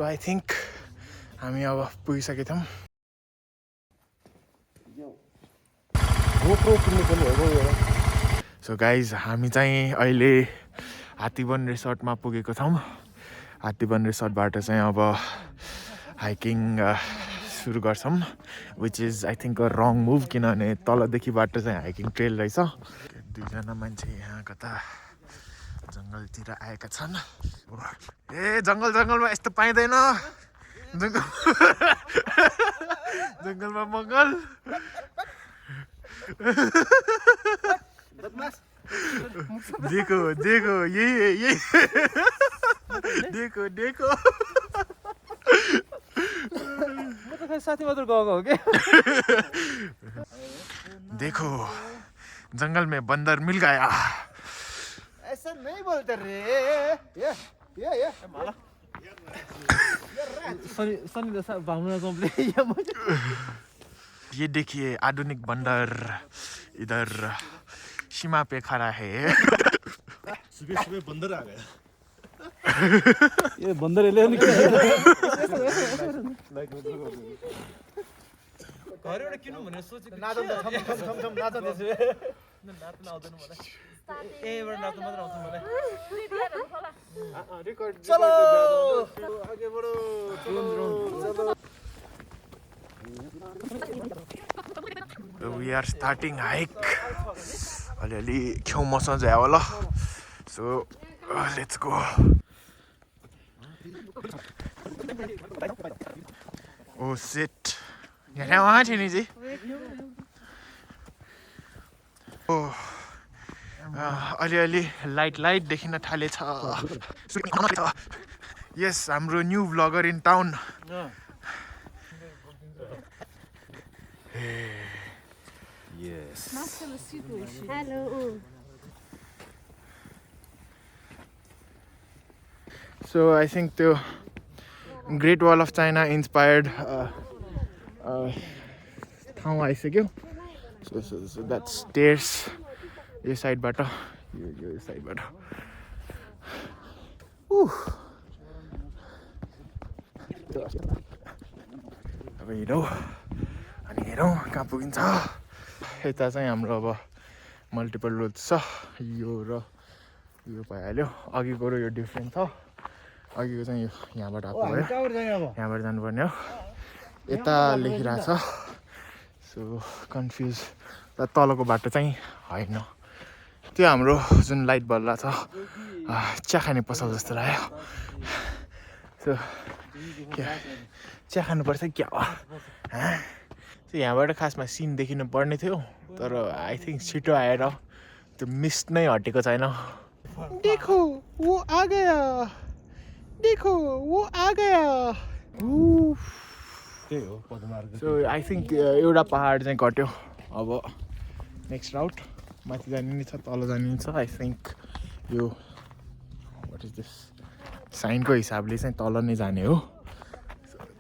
So I think हामी अब पुगिसकेका छौँ. So guys, हामी चाहिँ अहिले हात्तीवन रिसोर्टमा पुगेको छौँ. हात्तीवन रिसोर्टबाट चाहिँ अब हाइकिङ सुरु गर्छौँ, which is I think a wrong move किनभने तलदेखिबाट चाहिँ हाइकिङ ट्रेल रहेछ. दुईजना मान्छे यहाँ कता जङ्गलतिर आएका छन्. ए जङ्गलमा यस्तो पाइँदैन. जङ्गलमा मङ्गल. देखो यही देखो म त खै साथी मात्र गएको हो के. देखो जंगल में बंदर मिल गया. ऐसा नहीं बोलते रे. ये माला सनी दसा भावना कम्प्लेन. ये देखिए आधुनिक बंदर इधर सीमा पे खड़ा है. सुबह बंदर आ गया. ये बंदर ले नि घरबाट किन्नु भनेर सोचेको. नाच्न त थम नाच्न त्यसो नाच्न आउँदैन मलाई. एबाट नाच्न मात्र आउँछ मलाई. रेकर्ड चलो आगे बढो. चलो We are starting hike. अलिअलि खेउ मसँग जायो होला. So let's go. Oh shit. यहाँ वहाँ थियो नि जी. Oh. अलिअलि लाइट देखिन थालेछ. Yes, हाम्रो new vlogger in town. Yes. Hello. So I think the Great Wall of China inspired ठाउँ आइसक्यो. So that's stairs. यो साइडबाट यो साइडबाट. अब हिँडौँ अनि हेरौँ कहाँ पुगिन्छ. यता चाहिँ हाम्रो अब मल्टिपल रोड छ. यो र यो भइहाल्यो. अघिको र यो डिफ्रेन्ट छ. अघिको चाहिँ यहाँबाट आएको भयो. यहाँबाट जानुपर्ने हो. यता लेखिरहेछ. So confuse. तलको बाटो चाहिँ होइन. त्यो हाम्रो जुन लाइट बल्ला छ चिया खाने पसल जस्तो लाग्यो. सो चिया खानुपर्छ क्या हो. यहाँबाट खासमा सिन देखिनु पर्ने थियो, तर आई थिङ्क छिटो आएर त्यो मिस्ट नै हटेको छैन. देखो वो आ गया. देखो वो आ गया. त्यही हो पदमार्ग. सो आई थिङ्क एउटा पहाड चाहिँ घट्यो. अब नेक्स्ट राउट माथि जाने नि छ, तल जाने नि छ. आई थिङ्क यो वाट इज दिस साइनको हिसाबले चाहिँ तल नै जाने हो.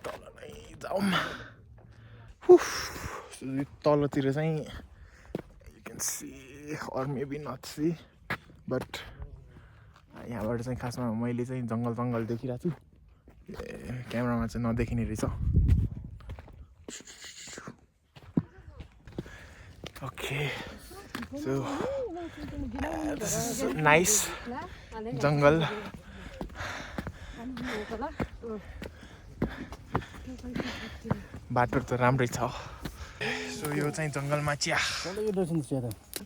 तल नै जाउँ. तलतिर चाहिँ you can see or maybe not see, but यहाँबाट चाहिँ खासमा मैले चाहिँ जङ्गल देखिरहेको छु. क्यामेरामा चाहिँ नदेखिने रहेछ. Okay so this is nice जङ्गल. बाटो त राम्रै छ. सो यो चाहिँ जङ्गलमा चिया.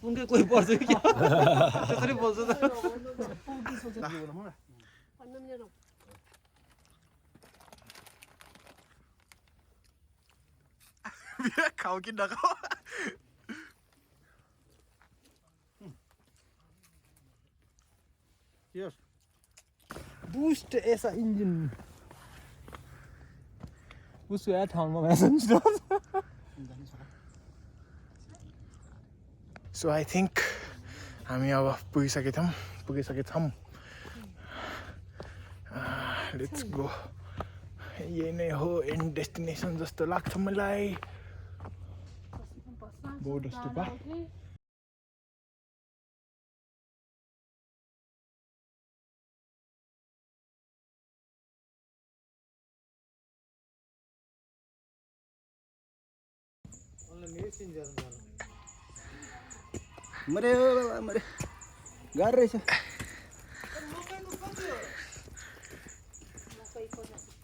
उनकै कोही पर्छ कि त्यसरी बोल्छ त. खाऊ कि नखाऊ. बुस्ट ऐसा इन्जिन उसको या ठाउँमा भएछ. सो आई थिङ्क हामी अब पुगिसकेका छौँ. Let's go. यही नै हो एन्ड डेस्टिनेसन जस्तो लाग्छ मलाई. बोर्ड मरे बाबा मरे गाह्रो रहेछ